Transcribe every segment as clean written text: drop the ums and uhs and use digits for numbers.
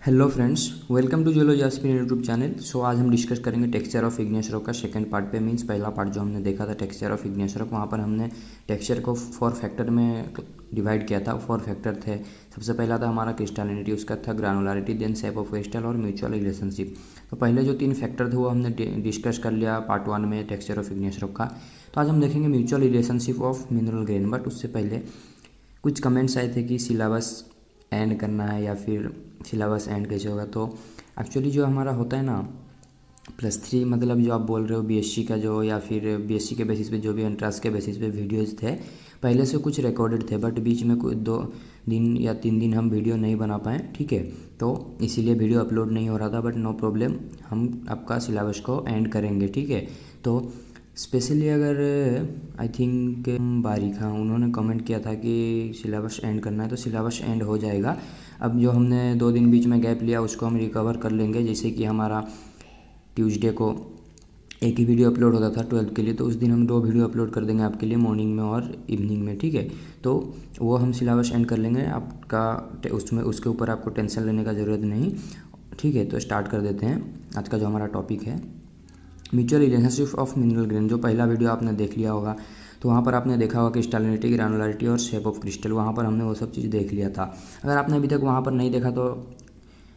Hello friends, welcome to geology एस्पिन YouTube channel. So आज हम डिस्कस करेंगे टेक्सचर ऑफ इग्नियस रॉक का सेकंड पार्ट पे। मींस पहला पार्ट जो हमने देखा था टेक्सचर ऑफ इग्नियस रॉक, वहाँ पर हमने टेक्सचर को 4 फैक्टर में डिवाइड किया था। 4 फैक्टर थे। सबसे पहला था हमारा क्रिस्टलिनिटी, उसका था ग्रानुलारिटी, देन शेप ऑफ क्रिस्टल और म्यूचुअल रिलेशनशिप। तो पहले जो 3 फैक्टर थे वो हमने डिस्कस कर लिया पार्ट 1 में टेक्सचर ऑफ इग्नियस रॉक का। तो आज हम देखेंगे mutual relationship of mineral grain. But उससे पहले कुछ कमेंट्स आए थे कि सिलेबस एंड करना है या फिर सिलेबस एंड कैसे होगा। तो एक्चुअली जो हमारा होता है ना +3, मतलब जो आप बोल रहे हो बीएससी का जो, या फिर बीएससी के बेसिस पे जो भी एंट्रेंस के बेसिस पे वीडियोज़ थे पहले से कुछ रिकॉर्डेड थे, बट बीच में कोई 2 दिन या 3 दिन हम वीडियो नहीं बना पाए, ठीक है। तो इसीलिए वीडियो अपलोड नहीं हो रहा था। बट नो प्रॉब्लम, हम आपका सिलेबस को एंड करेंगे, ठीक है। तो स्पेशली अगर आई थिंक बारिका उन्होंने कमेंट किया था कि सिलेबस एंड करना है, तो सिलेबस एंड हो जाएगा। अब जो हमने 2 दिन बीच में गैप लिया उसको हम रिकवर कर लेंगे। जैसे कि हमारा ट्यूसडे को एक ही वीडियो अपलोड होता था 12th के लिए, तो उस दिन हम 2 वीडियो अपलोड कर देंगे आपके लिए, मॉर्निंग में और इवनिंग में, ठीक है। तो वो हम सिलेबस एंड कर लेंगे आपका, उसमें उसके ऊपर आपको टेंशन लेने का ज़रूरत नहीं, ठीक है। तो स्टार्ट कर देते हैं आज का जो हमारा टॉपिक है, mutual relationship of mineral grain. जो पहला वीडियो आपने देख लिया होगा तो वहाँ पर आपने देखा होगा क्रिस्टलिनिटी, ग्रानुलारिटी और शेप ऑफ क्रिस्टल, वहाँ पर हमने वो सब चीज़ देख लिया था। अगर आपने अभी तक वहाँ पर नहीं देखा तो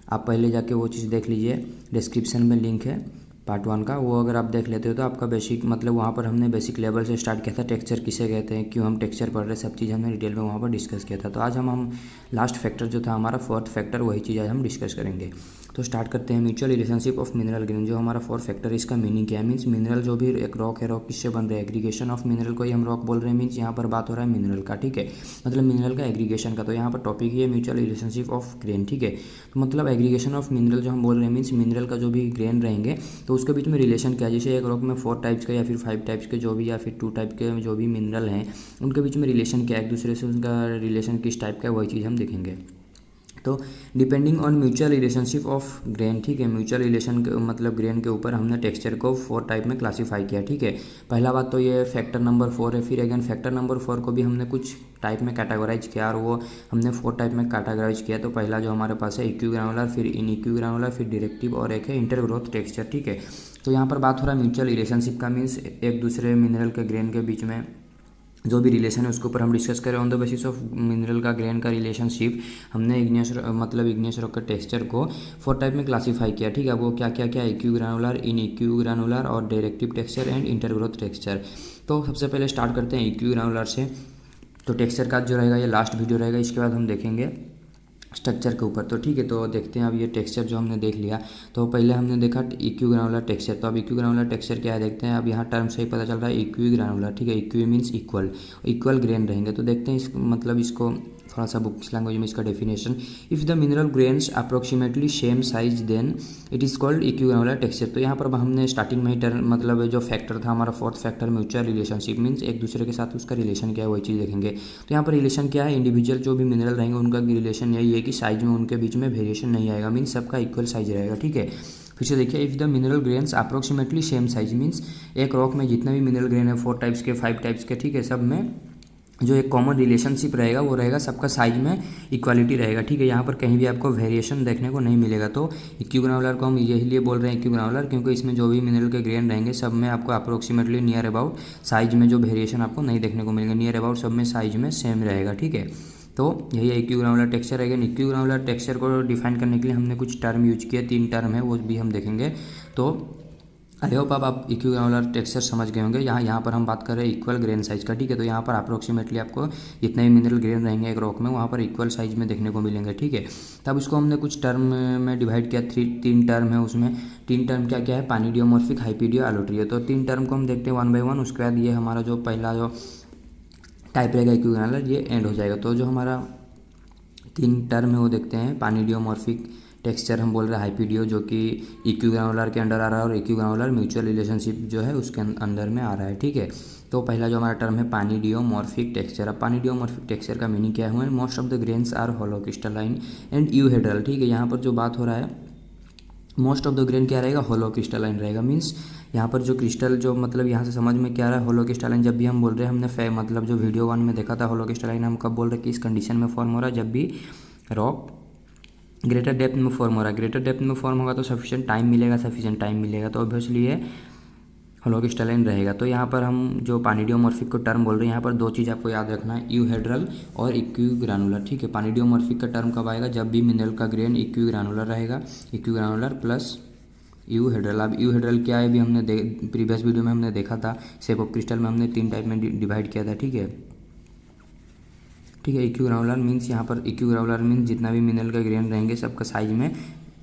आप पहले जाके वो चीज़ देख लीजिए, डिस्क्रिप्शन में लिंक है पार्ट 1 का, वो अगर आप देख लेते हो तो आपका बेसिक, मतलब वहाँ पर हमने बेसिक लेवल से स्टार्ट किया था। टेक्सचर किसे कहते हैं, क्यों हम टेक्सचर पढ़ रहे, सब चीज़ हमने डिटेल में वहाँ पर डिस्कस किया था। तो आज हम लास्ट फैक्टर जो था हमारा 4th फैक्टर, वही चीज़ आज हम डिस्कस करेंगे। तो स्टार्ट करते हैं। Mutual relationship of mineral grain, जो हमारा 4th फैक्टर है, इसका मीनिंग क्या है। मीन्स मिनरल जो भी एक रॉक है, रॉक किससे बन रहे हैं, एग्रीगेशन ऑफ मिनरल को ही हम रॉक बोल रहे हैं। मीन्स यहाँ पर बात हो रहा है मिनरल का, ठीक है, मतलब मिनरल का एग्रीगेशन का। तो यहाँ पर टॉपिक ही है म्यूचुअल रिलेशनशिप ऑफ ग्रेन, ठीक है। तो मतलब एग्रीगेशन ऑफ मिनरल जो हम बोल रहे हैं, मीन्स मिनरल का जो भी ग्रेन रहेंगे तो उसके बीच में रिलेशन क्या है। जैसे एक रॉक में 4 टाइप्स के या फिर 5 टाइप्स के जो भी, या फिर 2 टाइप के जो भी मिनरल हैं, उनके बीच में रिलेशन क्या है, एक दूसरे से उनका रिलेशन किस टाइप का है, वही चीज़ हम देखेंगे। तो depending on mutual relationship of grain, ठीक है, म्यूचुअल रिलेशन के मतलब ग्रेन के ऊपर हमने टेक्सचर को 4 टाइप में क्लासीफाई किया, ठीक है। पहला बात तो ये फैक्टर नंबर 4 है। फिर अगेन फैक्टर नंबर 4 को भी हमने कुछ टाइप में कैटेगराइज किया, और वो हमने 4 टाइप में कैटेगराइज किया। तो पहला जो हमारे पास है इक्यू ग्रानुलर, फिर इनइक्यू ग्रानुलर, फिर डायरेक्टिव, और एक है इंटरग्रोथ टेक्सचर, ठीक है। तो यहाँ पर बात हो रहा है म्यूचुअल रिलेशनशिप का। मीन्स एक दूसरे मिनरल के ग्रेन के बीच में जो भी रिलेशन है उसके ऊपर हम डिस्कस करें। On the basis of mineral का ग्रेन का रिलेशनशिप हमने इग्नियस रॉक के टेक्सचर को 4 टाइप में क्लासीफाई किया, ठीक है। वो क्या क्या क्या, इक्यू ग्रानुलर, इनइक्यू ग्रानुलर और डायरेक्टिव टेक्सचर एंड इंटरग्रोथ टेक्सचर। तो सबसे पहले स्टार्ट करते हैं इक्यू ग्रानुलर से। तो टेक्सचर का जो रहेगा ये लास्ट वीडियो रहेगा, इसके बाद हम देखेंगे स्ट्रक्चर के ऊपर। तो ठीक है, तो देखते हैं अब ये टेक्सचर जो हमने देख लिया। तो पहले हमने देखा इक्यू ग्रानुलर टेक्सचर। तो अब इक्यू ग्रानुलर टेक्सचर क्या है देखते हैं। अब यहाँ टर्म से ही पता चल रहा है इक्यू ग्रानुलर, ठीक है। इक्यू मीन्स इक्वल ग्रेन रहेंगे। तो देखते हैं इस मतलब इसको थोड़ा सा बुक्स लैंग्वेज में इसका definition, if the mineral grains approximately same size then it is called equigranular texture. तो यहाँ पर हमने स्टार्टिंग में ही टर्म मतलब जो फैक्टर था हमारा 4th factor mutual relationship, means एक दूसरे के साथ उसका रिलेशन क्या है वही चीज़ देखेंगे। तो यहाँ पर रिलेशन क्या है, इंडिविजुअल जो भी मिनरल रहेंगे उनका रिलेशन यही है कि साइज में उनके बीच में वेरिएशन नहीं आएगा, मीन्स सबका इक्वल साइज रहेगा, ठीक है। फिर से देखिए, if the mineral grains approximately same size, means एक रॉक में जितने भी मिनरल ग्रेन है 4 टाइप्स के 5 टाइप्स के, ठीक है, सब में जो एक कॉमन रिलेशनशिप रहेगा वो रहेगा सबका साइज में इक्वालिटी रहेगा, ठीक है। यहाँ पर कहीं भी आपको वेरिएशन देखने को नहीं मिलेगा। तो इक्यू ग्रानुलर को हम यही लिए बोल रहे हैं इक्यू ग्रानुलर, क्योंकि इसमें जो भी मिनरल के ग्रेन रहेंगे सब में आपको अप्रोक्सीमेटली नियर अबाउट साइज में जो वेरिएशन आपको नहीं देखने को मिलेंगे, नियर अबाउट सब में साइज में सेम रहेगा, ठीक है। तो यही है इक्यू ग्रानुलर टेक्सचर रहेगा। इक्यू ग्रानुलर टेक्सचर को डिफाइन करने के लिए हमने कुछ टर्म यूज किए, 3 टर्म है वो भी हम देखेंगे। तो आई होप आप इक्यू ग्रानुलर टेक्सचर समझ गए होंगे। यहाँ पर हम बात कर रहे हैं इक्वल ग्रेन साइज का, ठीक है। तो यहाँ पर अप्रोक्सीमेटली आपको जितने भी मिनरल ग्रेन रहेंगे एक रॉक में वहाँ पर इक्वल साइज में देखने को मिलेंगे, ठीक है। तब उसको हमने कुछ टर्म में डिवाइड किया, 3 टर्म है उसमें। 3 टर्म क्या क्या है, पैनिडियोमॉर्फिक, हाइपीडियो, एलोट्रियो। तो 3 टर्म को हम देखते हैं 1 बाय 1। उसके बाद ये हमारा जो पहला जो टाइप रहेगा इक्यू ग्रानुलर, ये एंड हो जाएगा। तो जो हमारा 3 टर्म है वो देखते हैं। पैनिडियोमॉर्फिक टेक्सचर हम बोल रहे हैं हाइपीडियो, जो कि इक्यू ग्रानुलर के अंडर आ रहा है, और इक्यू ग्रानुलर म्यूचुअल रिलेशनशिप जो है उसके अंदर में आ रहा है, ठीक है। तो पहला जो हमारा टर्म है पैनिडियोमॉर्फिक टेक्सचर। अब पैनिडियोमॉर्फिक टेक्सचर का मीनिंग क्या है, most of the grains are holocrystalline and euhedral, ठीक है। यहाँ पर जो बात हो रहा है मोस्ट ऑफ द ग्रेन क्या रहेगा, होलो क्रिस्टलाइन रहेगा। मीन्स यहाँ पर जो क्रिस्टल जो मतलब यहाँ से समझ में क्या आ रहा है, होलो क्रिस्टलाइन जब भी हम बोल रहे हैं, हमने मतलब जो वीडियो 1 में देखा था होलो क्रिस्टलाइन हम कब बोल रहे हैं कि इस कंडीशन में फॉर्म हो रहा है जब भी रॉक ग्रेटर डेप्थ में फॉर्म हो रहा है, ग्रेटर डेप्थ में फॉर्म होगा तो सफिशिएंट टाइम मिलेगा, तो ऑब्वियसली ये होलोक्रिस्टलाइन रहेगा। तो यहाँ पर हम जो पानिडियोमॉर्फिक को टर्म बोल रहे हैं, यहाँ पर दो चीज़ आपको याद रखना है, यूहेड्रल और इक्विग्रानुलर। ठीक है, पानिडियोमॉर्फिक का टर्म कब आएगा, जब भी मिनरल का ग्रेन इक्विग्रानुलर रहेगा, इक्विग्रानुलर प्लस यूहेड्रल। अब यूहेड्रल क्या है, भी हमने प्रीवियस वीडियो में हमने देखा था, शेप ऑफ क्रिस्टल में हमने 3 टाइप में डिवाइड किया था। ठीक है, इक्विग्रानुलर मीन्स यहाँ पर इक्विग्रानुलर मीन्स जितना भी मिनरल का ग्रेन रहेंगे सबका साइज में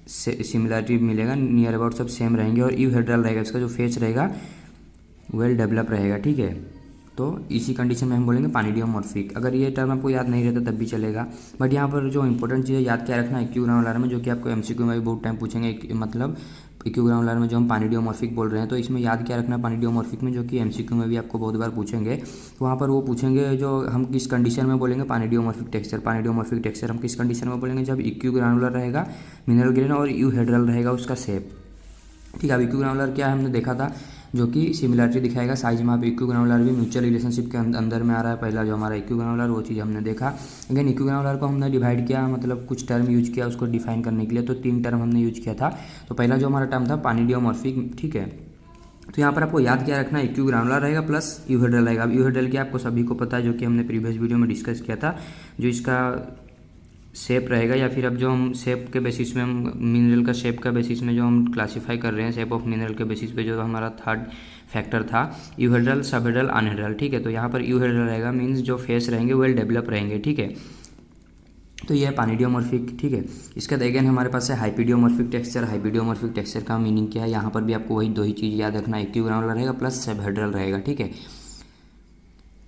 सिमिलरिटी मिलेगा, नियर अबाउट सब सेम रहेंगे। और यूहेड्रल रहेगा, इसका जो फेस रहेगा वेल डेवलप रहेगा। ठीक है, तो इसी कंडीशन में हम बोलेंगे पानिडियोमॉर्फिक। अगर ये टर्म आपको याद नहीं रहता तब भी चलेगा, बट यहाँ पर जो इंपॉर्टेंट चीज़ है याद क्या रखना है इक्विग्रानुलर में, जो कि आपको एमसीक्यू में भी बहुत टाइम पूछेंगे, मतलब इक्विग्रानुलर में जो हम पानिडियोमॉर्फिक बोल रहे हैं, तो इसमें याद क्या रखना है पानिडियोमॉर्फिक में, जो कि एमसीक्यू में भी आपको बहुत बार पूछेंगे। तो वहाँ पर वो पूछेंगे जो हम किस कंडीशन में बोलेंगे पानिडियोमॉर्फिक टेक्सचर हम किस कंडीशन में बोलेंगे, जब इक्विग्रानुलर रहेगा मिनरल ग्रेन और यूहेड्रल रहेगा उसका शेप। ठीक है, अब इक्विग्रानुलर क्या है हमने देखा था, जो कि सिमिलरिटी दिखाएगा साइज में। आप इक्विग्रानुलर भी म्यूचुअल रिलेशनशिप के अंदर में आ रहा है, पहला जो हमारा इक्विग्रानुलर वो चीज़ हमने देखा। अगेन इक्विग्रानुलर को हमने डिवाइड किया, मतलब कुछ टर्म यूज किया उसको डिफाइन करने के लिए, तो 3 टर्म हमने यूज किया था। तो पहला जो हमारा टर्म था पानिडियोमॉर्फिक। ठीक है, तो यहाँ पर आपको याद क्या रखना है, इक्विग्रानुलर रहेगा प्लस यूहेड्रल रहेगा। अब यूहेड्रल क्या आपको सभी को पता है, जो कि हमने प्रीवियस वीडियो में डिस्कस किया था, जो इसका शेप रहेगा, या फिर अब जो हम शेप के बेसिस में, हम मिनरल का शेप का बेसिस में जो हम क्लासीफाई कर रहे हैं, शेप ऑफ मिनरल के बेसिस पे जो हमारा थर्ड फैक्टर था यूहेड्रल, सबहेड्रल, अनहेड्रल। ठीक है, तो यहाँ पर यूहेड्रल रहेगा मीन्स जो फेस रहेंगे वेल डेवलप रहेंगे। ठीक है, तो ये है पानिडियोमॉर्फिक। ठीक है, इसके बाद अगेन हमारे पास है हाइपिडियोमॉर्फिक टेक्सचर। हाइपिडियोमॉर्फिक टेक्सचर का मीनिंग क्या है, यहाँ पर भी आपको वही दो ही चीज़ याद रखना है, इक्विग्रानुलर रहेगा प्लस सबहेड्रल रहेगा। ठीक है,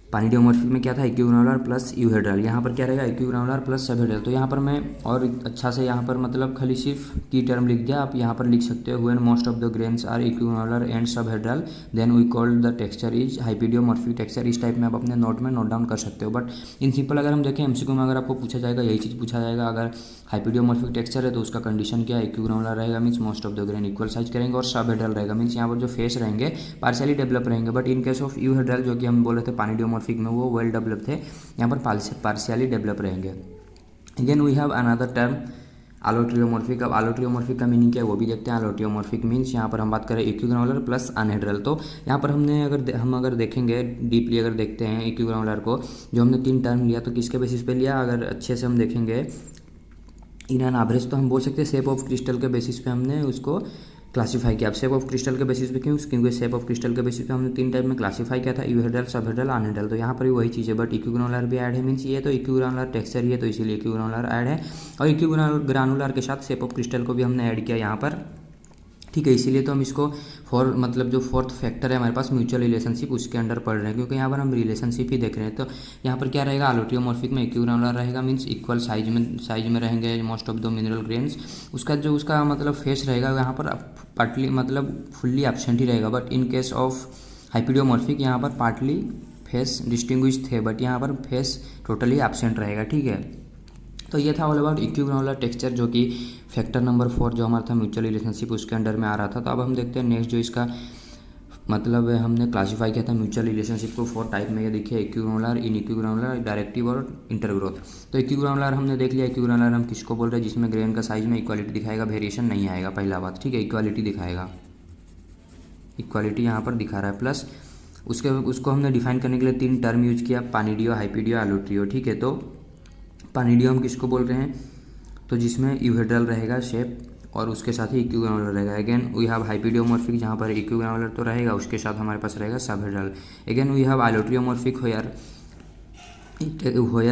पानिडियोमॉर्फिक में क्या था, इक्विग्रानुलर प्लस यूहेड्रल, यहाँ पर क्या रहेगा इक्विग्रानुलर प्लस सबहेड्रल। तो यहाँ पर मैं और अच्छा से यहाँ पर मतलब खाली सिर्फ की टर्म लिख दिया, आप यहाँ पर लिख सकते हो, when most of the grains are equigranular and subhedral then we called the texture is hypidiomorphic texture. इस टाइप में आप अपने नोट में नोट डाउन कर सकते हो। बट इन सिंपल अगर हम देखें एमसीक्यू में अगर आपको पूछा जाएगा यही चीज़ पूछा जाएगा, अगर हाइपिडियोमॉर्फिक टेक्सचर है तो उसका कंडीशन क्या है, इक्विग्रानुलर रहेगा means most of the grain equal size करेंगे, और सबहेड्रल रहेगा मीन्स यहाँ पर जो फेस रहेंगे पार्शियली डेवलप रहेंगे। बट इन केस ऑफ यूहेड्रल जो कि हम बोले थे पानिडियोमॉर्फिक में, वो वेल डेवलप थे, यहाँ पर पार्शियली डेवलप रहेंगे। Again we have another term allotriomorphic. अब आलोट्रियोमॉर्फिक का मीनिंग क्या है वो भी देखते हैं। आलोट्रियोमॉर्फिक मीन्स यहाँ पर हम बात करें इक्विग्रानुलर प्लस अनहेड्रल। तो यहाँ पर हमने अगर देखेंगे डीपली, अगर देखते हैं इक्विग्रानुलर को, जो हमने 3 टर्म लिया तो किसके बेसिस पे लिया, अगर अच्छे से हम देखेंगे इन एन एवरेज, तो हम बोल सकते हैं शेप ऑफ क्रिस्टल के बेसिस पे हमने उसको क्लासीफाई किया। अब शेप ऑफ क्रिस्टल के बेसिस पे क्यों, क्योंकि शेप ऑफ क्रिस्टल के बेसिस पे हमने 3 टाइप में क्लासीफाई किया था, यूहेड्रल, सबहेड्रल, अनहेड्रल। तो यहाँ पर भी वही चीज़ है, बट इक्विग्रानुलर भी ऐड है मीन्स ये तो इक्विग्रानुलर टेक्सचर ही है, तो इसीलिए इक्विग्रानुलर ऐड है, और इक्विग्रानुलर के साथ शेप ऑफ क्रिस्टल को भी हमने ऐड किया यहाँ पर। ठीक है, इसीलिए तो हम इसको मतलब जो फोर्थ फैक्टर है हमारे पास म्यूचुअल रिलेशनशिप, उसके अंडर पढ़ रहे हैं, क्योंकि यहाँ पर हम रिलेशनशिप ही देख रहे हैं। तो यहाँ पर क्या रहेगा, आलोट्रियोमॉर्फिक में इक्विग्रानुलर रहेगा मीन्स इक्वल साइज में रहेंगे most of the mineral grains. उसका मतलब फेस रहेगा यहाँ पर पार्टली मतलब फुल्ली एब्सेंट ही रहेगा, बट इन केस ऑफ हाइपिडियोमॉर्फिक यहाँ पर पार्टली फेस डिस्टिंग्विश थे, बट यहाँ पर फेस टोटली एब्सेंट रहेगा। ठीक है, तो ये था ऑल अबाउट इक्विग्रानुलर टेक्सचर, जो कि फैक्टर नंबर 4 जो हमारा था म्यूचुअल रिलेशनशिप उसके अंडर में आ रहा था। तो अब हम देखते हैं नेक्स्ट जो इसका मतलब हमने क्लासीफाई किया था म्यूचुअल रिलेशनशिप को 4 टाइप में। ये देखिए इक्विग्रानुलर, इन इक्विग्रानुलर, डायरेक्टिव और इंटरग्रोथ। तो इक्विग्रानुलर हमने देख लिया, इक्विग्रानुलर हम किसको बोल रहे हैं, जिसमें ग्रेन का साइज में इक्वालिटी दिखाएगा, वेरिएशन नहीं आएगा, पहला बात। ठीक है, इक्वालिटी दिखाएगा, इक्वालिटी यहाँ पर दिखा रहा है, प्लस उसको हमने डिफाइन करने के लिए 3 टर्म यूज किया, पानिडियो, हाइपिडियो, आलोट्रियो। ठीक है, तो पानिडियो हम किसको बोल रहे हैं, तो जिसमें यूहेड्रल रहेगा शेप और उसके साथ ही इक्विग्रानुलर रहेगा। अगेन वी हैव हाइपिडियोमॉर्फिक, जहाँ पर इक्विग्रानुलर तो रहेगा उसके साथ हमारे पास रहेगा subhedral. Again we have allotriomorphic where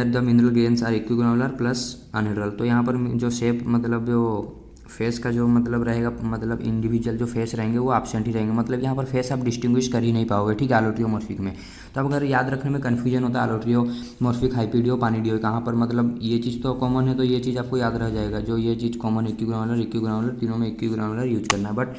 the mineral grains are equigranular plus anhedral. तो यहाँ पर जो शेप मतलब जो फेस का जो मतलब रहेगा, मतलब इंडिविजुअल जो फेस रहेंगे वो एब्सेंट ही रहेंगे, मतलब यहाँ पर फेस आप डिस्टिंग्विश कर ही नहीं पाओगे। ठीक है, आलोट्रियोमॉर्फिक में। तो अब अगर याद रखने में कन्फ्यूजन होता है आलोट्रियोमॉर्फिक, हाइपिडियो, पानिडियो, कहाँ पर मतलब ये चीज़ तो कॉमन है, तो ये चीज़ आपको याद रह जाएगा, जो ये चीज़ कॉमन इक्विग्रानुलर तीनों में इक्विग्रानुलर यूज करना है। बट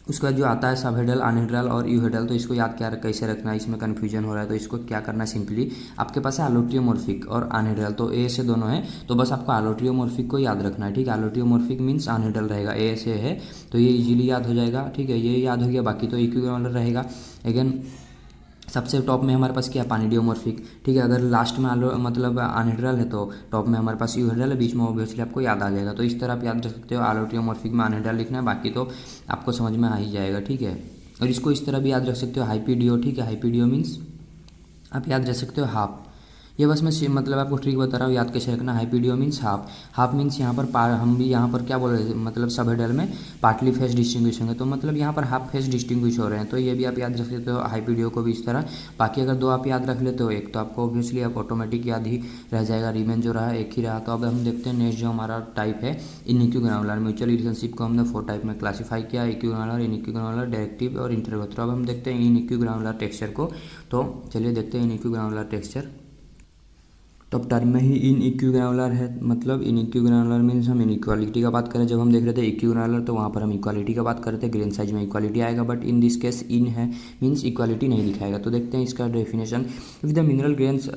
उसके बाद जो आता है सबहेड्रल, अनहेड्रल और यूहेड्रल, तो इसको याद कैसे रखना है, इसमें कन्फ्यूजन हो रहा है, तो इसको क्या करना है, सिंपली आपके पास है आलोट्रियोमॉर्फिक और अनहेड्रल, तो ए से दोनों है, तो बस आपको आलोट्रियोमॉर्फिक को याद रखना है। ठीक है, आलोट्रियोमॉर्फिक मीन्स अनहेड्रल रहेगा, ए से है तो ये इजीली याद हो जाएगा। ठीक है, ये याद हो गया, बाकी तो इक्विग्रानुलर रहेगा। अगेन सबसे टॉप में हमारे पास क्या है, पानिडियोमॉर्फिक। ठीक है, अगर लास्ट में मतलब अनहेड्रल है तो टॉप में हमारे पास यूहेड्रल है, बीच में ऑब्वियसली आपको याद आ जाएगा। तो इस तरह आप याद रख सकते हो, एलोटियोमॉर्फिक में अनहेड्रल लिखना है, बाकी तो आपको समझ में आ ही जाएगा। ठीक है, और इसको इस तरह भी याद रख सकते हो, हाइपीडियो। ठीक है, हाइपीडियो मीन्स आप याद रख सकते हो हाफ। ये बस मैं मतलब आपको ट्रिक बता रहा हूँ, याद कैसे रखना। हाइपीडियो मीन्स हाफ। हाफ मीन्स यहाँ पर हम भी यहाँ पर क्या बोल रहे थे, मतलब सब हेडल में पार्टली फेस डिस्टिंग्विश होंगे, तो मतलब यहाँ पर हाफ फेस डिस्टिंग्विश हो रहे हैं। तो ये भी आप याद रख सकते हो, हाइपीडियो को भी इस तरह। बाकी अगर दो आप याद रख लेते हो, एक तो आपको ऑब्वियसली आप ऑटोमेटिक याद ही रह जाएगा, रिमेन जो रहा एक ही रहा। तो अब हम देखते हैं नेक्स्ट जो हमारा टाइप है, इनइक्विग्रानुलर। म्यूचुअल रिलेशनशिप को हमने 4 टाइप में क्लासीफाई किया, इक्विग्रानुलर, इनइक्विग्रानुलर, डायरेक्टिव और इंटरवल। तो अब हम देखते हैं इनइक्विग्रानुलर टेक्सचर को। तो चलिए देखते हैं इनइक्विग्रानुलर टेक्सचर। तो अब टर्म में ही इनइक्विग्रानुलर है, मतलब इनइक्विग्रानुलर मीन्स हम इनइक्वालिटी का बात करें। जब हम देख रहे थे इक्विग्रानुलर तो वहाँ पर हम इक्वालिटी का बात कर रहे थे, ग्रेन साइज में इक्वालिटी आएगा, but in this case in है मीन्स इक्वालिटी नहीं दिखाएगा। तो देखते हैं इसका definition. With the mineral grains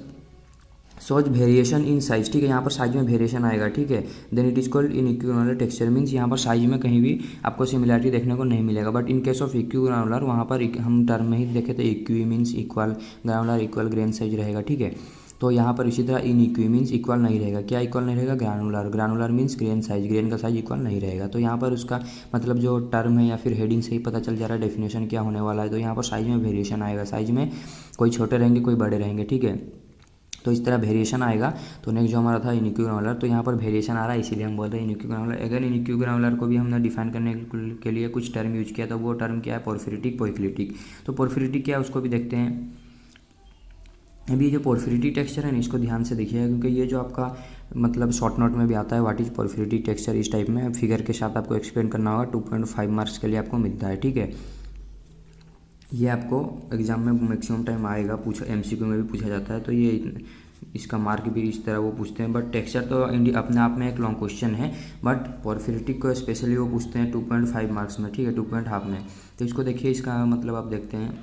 सोच वेरिएशन इन साइज। ठीक है, यहाँ पर साइज में वेरिएशन आएगा। ठीक है, then it is called inequigranular texture means यहाँ पर साइज में कहीं भी आपको सिमिलरिटी देखने को नहीं मिलेगा। बट इन केस ऑफ इक्विग्रानुलर वहाँ पर हम टर्म में ही देखे थे, equi means equal, granular equal grain size रहेगा। ठीक है, तो यहाँ पर इसी तरह इन इक्वी मीन्स इक्वल नहीं रहेगा। क्या इक्वल नहीं रहेगा, granular. Granular means grain size, grain का साइज इक्वल नहीं रहेगा। तो यहाँ पर उसका मतलब जो टर्म है या फिर हेडिंग से ही पता चल जा रहा है डेफिनेशन क्या होने वाला है। तो यहाँ पर साइज में वेरिएशन आएगा, साइज में कोई छोटे रहेंगे कोई बड़े रहेंगे। ठीक है, तो इस तरह वेरिएशन आएगा। तो नेक्स्ट जो हमारा था इनइक्विग्रानुलर, तो यहाँ पर वेरिएशन आ रहा है इसीलिए हम बोल रहे हैं इनइक्विग्रानुलर। अगर इनइक्विग्रानुलर को भी हमने डिफाइन करने के लिए कुछ टर्म यूज किया, तो वो टर्म क्या है, पोर्फिरिटिक, पोइक्लिटिक। तो पोर्फिरिटिक क्या है उसको भी देखते हैं। अभी जो पोर्फिरिटिक टेक्सचर है ना, इसको ध्यान से देखिएगा, क्योंकि ये जो आपका मतलब शॉर्ट नोट में भी आता है, व्हाट इज पोर्फिरिटिक टेक्सचर, इस टाइप में फिगर के साथ आपको एक्सप्लेन करना होगा। 2.5 मार्क्स के लिए आपको मिलता है। ठीक है, ये आपको एग्जाम में मैक्सिमम टाइम आएगा, पूछा एमसीक्यू में भी पूछा जाता है। तो ये इसका मार्क भी इस तरह वो पूछते हैं। बट टेक्सचर तो अपने आप में एक लॉन्ग क्वेश्चन है, बट पोर्फिरिटिक को स्पेशली वो पूछते हैं 2.5 मार्क्स में। ठीक है, 2.5 में। तो इसको देखिए, इसका मतलब आप देखते हैं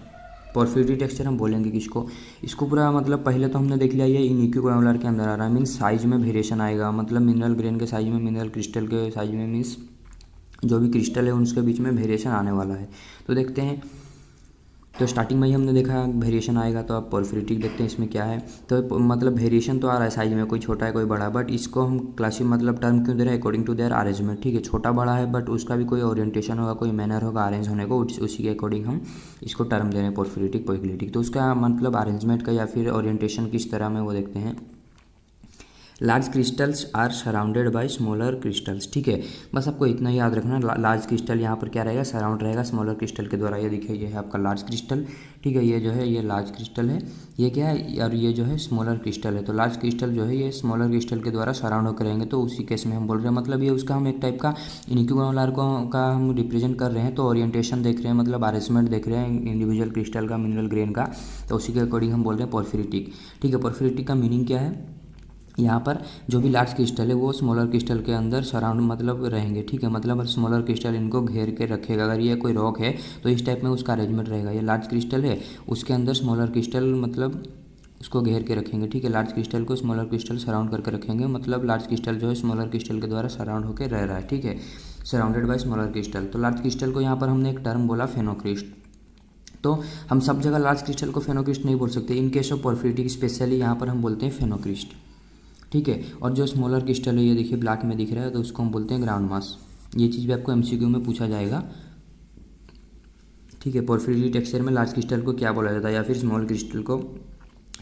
पोर्फिरिटिक टेक्सचर हम बोलेंगे किसको, इसको पूरा मतलब पहले तो हमने देख लिया ये इनइक्विग्रानुलर के अंदर आ रहा है, मीन्स साइज में वेरिएशन आएगा, मतलब मिनरल ग्रेन के साइज में, मिनरल क्रिस्टल के साइज में, मीन्स जो भी क्रिस्टल है उनके बीच में वेरिएशन आने वाला है। तो देखते हैं, तो स्टार्टिंग में ही हमने देखा वेरिएशन आएगा। तो आप पोर्फिरिटिक देखते हैं इसमें क्या है। तो मतलब वेरिएशन तो आ रहा है साइज में, कोई छोटा है कोई बड़ा है, बट इसको हम क्लासिक मतलब टर्म क्यों दे रहे हैं, अकॉर्डिंग टू देयर अरेंजमेंट। ठीक है, छोटा बड़ा है बट उसका भी कोई ओरिएंटेशन होगा, कोई मैनर होगा अरेंज होने को, उसी के अकॉर्डिंग हम इसको टर्म दे रहे हैं पोर्फिरिटिक, पोइक्लिटिक। तो उसका मतलब अरेंजमेंट का या फिर ओरिएंटेशन किस तरह में वो देखते हैं। Large crystals are surrounded by smaller crystals. ठीक है, बस आपको इतना ही याद रखना, लार्ज क्रिस्टल यहाँ पर क्या रहेगा, सराउंड रहेगा स्मॉलर क्रिस्टल के द्वारा। ये देखिए, ये है आपका लार्ज क्रिस्टल। ठीक है, ये जो है ये लार्ज क्रिस्टल है, ये क्या है, और ये जो है स्मॉलर क्रिस्टल है। तो लार्ज क्रिस्टल जो है ये स्मॉलर क्रिस्टल के द्वारा सराउंड होकर रहेंगे। तो उसी केस में हम बोल रहे हैं, मतलब ये उसका हम एक टाइप का इनइक्विग्रानुलर का हम रिप्रेजेंट कर रहे हैं। तो ओरिएंटेशन देख रहे हैं, मतलब अरेंजमेंट देख रहे हैं इंडिविजुअल क्रिस्टल का, मिनरल ग्रेन का। तो उसी के अकॉर्डिंग हम बोल रहे हैं पोर्फिरिटिक। ठीक है, पोर्फिरिटिक का मीनिंग क्या है, यहाँ पर जो भी लार्ज क्रिस्टल है वो स्मॉलर क्रिस्टल के अंदर सराउंड मतलब रहेंगे। ठीक है, मतलब स्मॉलर क्रिस्टल इनको घेर के रखेगा। अगर ये कोई रॉक है तो इस टाइप में उसका अरेंजमेंट रहेगा। ये लार्ज क्रिस्टल है, उसके अंदर स्मॉलर क्रिस्टल मतलब उसको घेर के रखेंगे। ठीक है, लार्ज क्रिस्टल को स्मॉलर क्रिस्टल सराउंड करके रखेंगे, मतलब लार्ज क्रिस्टल जो है स्मॉलर क्रिस्टल के द्वारा सराउंड होकर रह रहा है। ठीक है, सराउंडेड बाय स्मॉलर क्रिस्टल। तो लार्ज क्रिस्टल को यहाँ पर हमने एक टर्म बोला फेनोक्रिस्ट। तो हम सब जगह लार्ज क्रिस्टल को फेनोक्रिस्ट नहीं बोल सकते, इन केस ऑफ पोर्फिरिटिक स्पेशली यहाँ पर हम बोलते हैं फेनोक्रिस्ट। ठीक है, और जो स्मॉलर क्रिस्टल है ये देखिए ब्लैक में दिख रहा है, तो उसको हम बोलते हैं ग्राउंड मास। ये चीज़ भी आपको एमसीक्यू में पूछा जाएगा। ठीक है, पोर्फिरिटिक टेक्सचर में लार्ज क्रिस्टल को क्या बोला जाता है या फिर स्मॉल क्रिस्टल को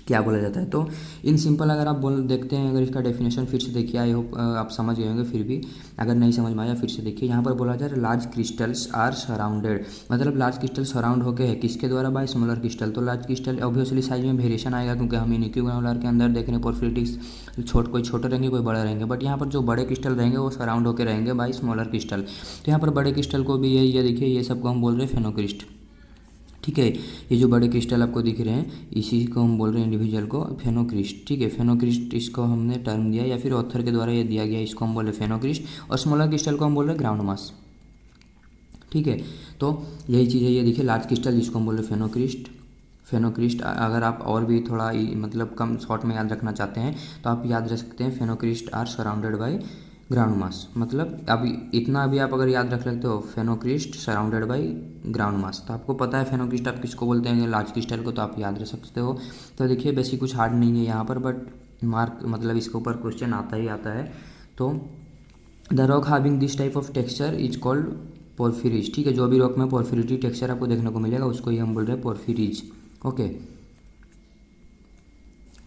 क्या बोला जाता है। तो इन सिंपल अगर आप देखते हैं, अगर इसका डेफिनेशन फिर से देखिए, आई होप आप समझ गए होंगे। फिर भी अगर नहीं समझ में आया फिर से देखिए, यहाँ पर बोला जा रहा है लार्ज क्रिस्टल्स आर सराउंडेड, मतलब लार्ज क्रिस्टल सराउंड होके है किसके द्वारा, बाय स्मॉलर क्रिस्टल। तो लार्ज क्रिस्टल ऑब्वियसली साइज में वेरिएशन आएगा, क्योंकि हम इनइक्विग्रानुलर के अंदर देख रहे हैं पोर्फिरिटिक्स कोई छोटे रहेंगे कोई बड़े रहेंगे, बट यहाँ पर जो बड़े क्रिस्टल रहेंगे वो सराउंड होकर रहेंगे बाय स्मॉलर क्रिस्टल। तो यहाँ पर बड़े क्रिस्टल को भी ये देखिए, ये सबको हम बोल रहे हैं फेनोक्रिस्ट। ठीक है, ये जो बड़े क्रिस्टल आपको दिख रहे हैं इसी को हम बोल रहे हैं इंडिविजुअल को फेनोक्रिस्ट। ठीक है, फेनोक्रिस्ट इसको हमने टर्म दिया या फिर ऑथर के द्वारा ये दिया गया, इसको हम बोल रहे हैं फेनोक्रिस्ट। और स्मॉलर क्रिस्टल को हम बोल रहे हैं ग्राउंड मास। ठीक है, तो यही चीज़ है, ये देखिए लार्ज क्रिस्टल जिसको हम बोल रहे हैं फेनोक्रिस्ट। फेनोक्रिस्ट अगर आप और भी थोड़ा मतलब कम शॉर्ट में याद रखना चाहते हैं तो आप याद रख सकते हैं फेनोक्रिस्ट आर सराउंडेड बाय ग्राउंड मास, मतलब अभी इतना अभी आप अगर याद रख लेते हो, फेनोक्रिस्ट सराउंडेड बाय ग्राउंड मास, तो आपको पता है फेनोक्रिस्ट आप किसको बोलते हैं, लार्ज क्रिस्टल को, तो आप याद रख सकते हो। तो देखिए बेसिक कुछ हार्ड नहीं है यहाँ पर, बट मार्क मतलब इसके ऊपर क्वेश्चन आता ही आता है। तो the rock having this type of texture is called porphyries, ठीक है। जो भी रॉक में पोर्फिरिटी टेक्सचर आपको देखने को मिलेगा उसको ही हम बोल रहे हैं पोर्फिरिज, ओके।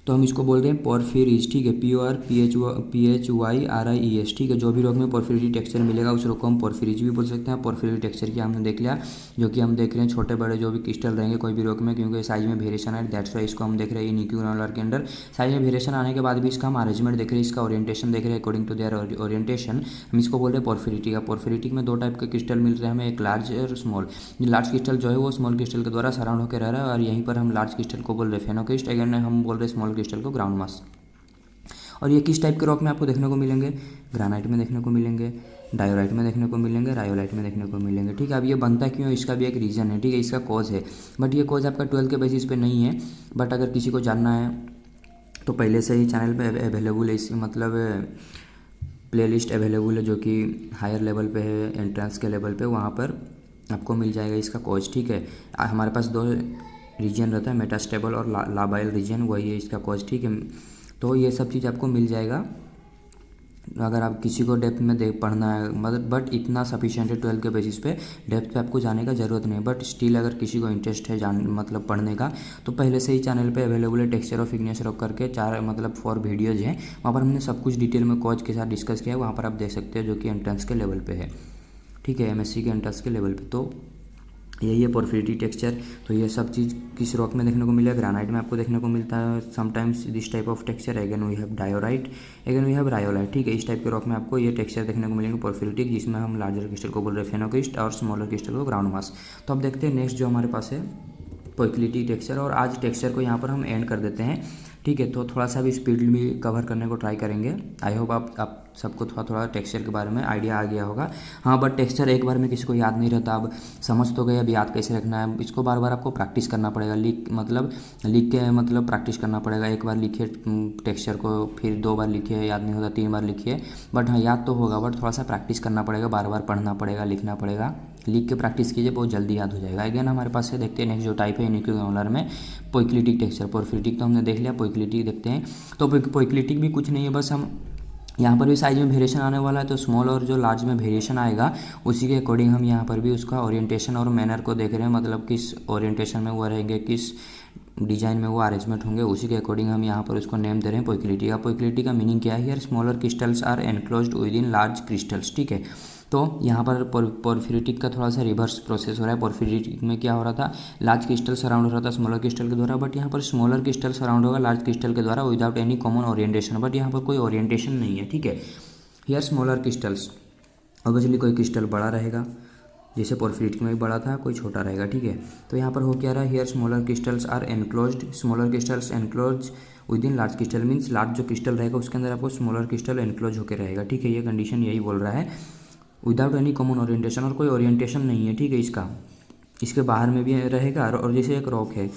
तो हम इसको बोल रहे हैं पोर्फिरिज, ठीक है, PORPHYRIES, ठीक है। जो भी रॉक में पोर्फिरिटी टेक्सचर मिलेगा उस रॉक को हम पोर्फिरिज भी बोल सकते हैं। पोर्फिरिटी टेक्सचर की हमने देख लिया, जो कि हम देख रहे हैं छोटे बड़े जो भी क्रिस्टल रहेंगे कोई भी रॉक में, क्योंकि साइज में वेरिएशन है, दैट्स वाई इसको हम देख रहे हैं न्यूक्लियर के अंदर। साइज में वेरिएशन आने के बाद भी इसका हम अरेंजमेंट देख रहे हैं, इसका ओरिएंटेशन देख रहे हैं अकॉर्डिंग टू देयर ओरिएंटेशन, हम इसको बोल रहे हैं पोर्फिरिटी का। पोर्फिरिटी में दो टाइप के क्रिस्टल मिल रहे हैं हमें, एक लार्ज और स्मॉल। लार्ज क्रिस्टल जो है वो स्मॉल क्रिस्टल के द्वारा सराउंड होकर रह रहा है, और यहीं पर हम लार्ज क्रिस्टल को बोल रहे हैं फेनोक्रिस्ट, अगेन हम बोल रहे हैं स्मॉल क्रिस्टल को ग्राउंड मास। और ये किस टाइप के रॉक में आपको देखने को मिलेंगे, ग्रानाइट में देखने को मिलेंगे, डायोराइट में देखने को मिलेंगे, रायोलाइट में देखने को मिलेंगे, ठीक है। अब ये बनता क्यों है इसका भी एक रीज़न है, ठीक है, इसका कॉज है, बट ये कॉज आपका 12 के बेसिस पे नहीं है, बट अगर किसी को जानना है तो पहले से ही चैनल पे अवेलेबल है, इस मतलब प्लेलिस्ट अवेलेबल है जो कि हायर लेवल पे है, एंट्रेंस के लेवल पे, वहाँ पर आपको मिल जाएगा इसका कॉज, ठीक है। हमारे पास दो रीजन रहता है, मेटास्टेबल और लाबाइल रीजन, वही है इसका कॉज, ठीक है। तो ये सब चीज़ आपको मिल जाएगा अगर आप किसी को डेप्थ में देख पढ़ना है, मतलब बट इतना सफिशिएंट है 12 के बेसिस पे, डेप्थ पे आपको जाने का ज़रूरत नहीं है, बट स्टिल अगर किसी को इंटरेस्ट है जान मतलब पढ़ने का, तो पहले से ही चैनल पे अवेलेबल है टेक्सचर ऑफ इग्नियस रॉक करके 4 मतलब 4 वीडियोज़ हैं, वहाँ पर हमने सब कुछ डिटेल में कॉज के साथ डिस्कस किया है, वहाँ पर आप देख सकते हो, जो कि एंट्रेंस के लेवल पर है, ठीक है, MSc के एंट्रेंस के लेवल पर। तो यही है पोर्फिरिटी टेक्सचर। तो ये सब चीज़ किस रॉक में देखने को मिलेगा, ग्रेनाइट में आपको देखने को मिलता है sometimes this type of texture, again we have diorite, again we have rhyolite, ठीक है। इस टाइप के रॉक में आपको ये टेक्सचर देखने को मिलेंगे पोर्फिरिटिक, जिसमें हम लार्जर क्रिस्टल को बोल रहे हैं फेनोक्रिस्ट और स्मॉलर क्रिस्टल को ग्राउंड मास। तो अब देखते हैं नेक्स्ट जो हमारे पास है पोइक्लिटिक टेक्सचर, और आज टेक्सचर को यहाँ पर हम एंड कर देते हैं, ठीक है। तो थोड़ा सा भी स्पीड में कवर करने को ट्राई करेंगे। आई होप आप सबको थोड़ा थोड़ा टेक्सचर के बारे में आइडिया आ गया होगा। हाँ, बट टेक्सचर एक बार में किसी को याद नहीं रहता, अब समझ तो गए, अब याद कैसे रखना है, इसको बार बार आपको प्रैक्टिस करना पड़ेगा, लिख के मतलब प्रैक्टिस करना पड़ेगा। एक बार लिखिए टेक्सचर को, फिर 2 बार लिखिए, याद नहीं होता 3 बार लिखिए, बट हाँ याद तो होगा, बट थोड़ा सा प्रैक्टिस करना पड़ेगा, बार बार पढ़ना पड़ेगा, लिखना पड़ेगा। लिख के प्रैक्टिस कीजिए, बहुत जल्दी याद हो जाएगा। अगेन हमारे पास है, देखते हैं नेक्स्ट जो टाइप है न्यूक्लियर में पोइक्लिटिक टेक्सचर। पोर्फिरिटिक तो हमने देख लिया, पोइक्लिटिक देखते हैं। तो पोइक्लिटिक भी कुछ नहीं है, बस हम यहाँ पर भी साइज में वेरिएशन आने वाला है, तो स्मॉल और जो लार्ज में वेरिएशन आएगा उसी के अकॉर्डिंग हम यहाँ पर भी उसका ओरिएंटेशन और मैनर को देख रहे हैं, मतलब किस ओरिएंटेशन में वो रहेंगे, किस डिजाइन में वो अरेंजमेंट होंगे, उसी के अकॉर्डिंग हम यहाँ पर उसको नेम दे रहे हैं पोइक्लिटी का। पोइक्लिटी का मीनिंग क्या है, यार smaller crystals are enclosed within large crystals, ठीक है। तो यहाँ पर पोर्फिरिटिक का थोड़ा सा रिवर्स प्रोसेस हो रहा है। पोर्फिरिटिक में क्या हो रहा था, लार्ज क्रिस्टल सराउंड हो रहा था स्मॉलर क्रिस्टल के द्वारा, बट यहाँ पर स्मॉलर क्रिस्टल सराउंड होगा लार्ज क्रिस्टल के द्वारा without any common orientation, but यहाँ पर कोई ओरिएंटेशन नहीं है, ठीक है। हियर स्मॉलर क्रिस्टल्स, ऑब्वियसली कोई क्रिस्टल बड़ा रहेगा, जैसे पोर्फिरिटिक में भी बड़ा था, कोई छोटा रहेगा, ठीक है। तो यहाँ पर हो क्या रहा है, here smaller crystals are enclosed, smaller crystals enclose within large crystal, means large जो क्रिस्टल रहेगा उसके अंदर आपको स्मॉलर क्रिस्टल एनक्लोज होकर रहेगा, ठीक है। ये कंडीशन यही बोल रहा है, विदाउट एनी कॉमन ओरिएंटेशन, और कोई ओरिएंटेशन नहीं है, ठीक है। इसके बाहर में भी रहेगा, और जैसे एक रॉक है,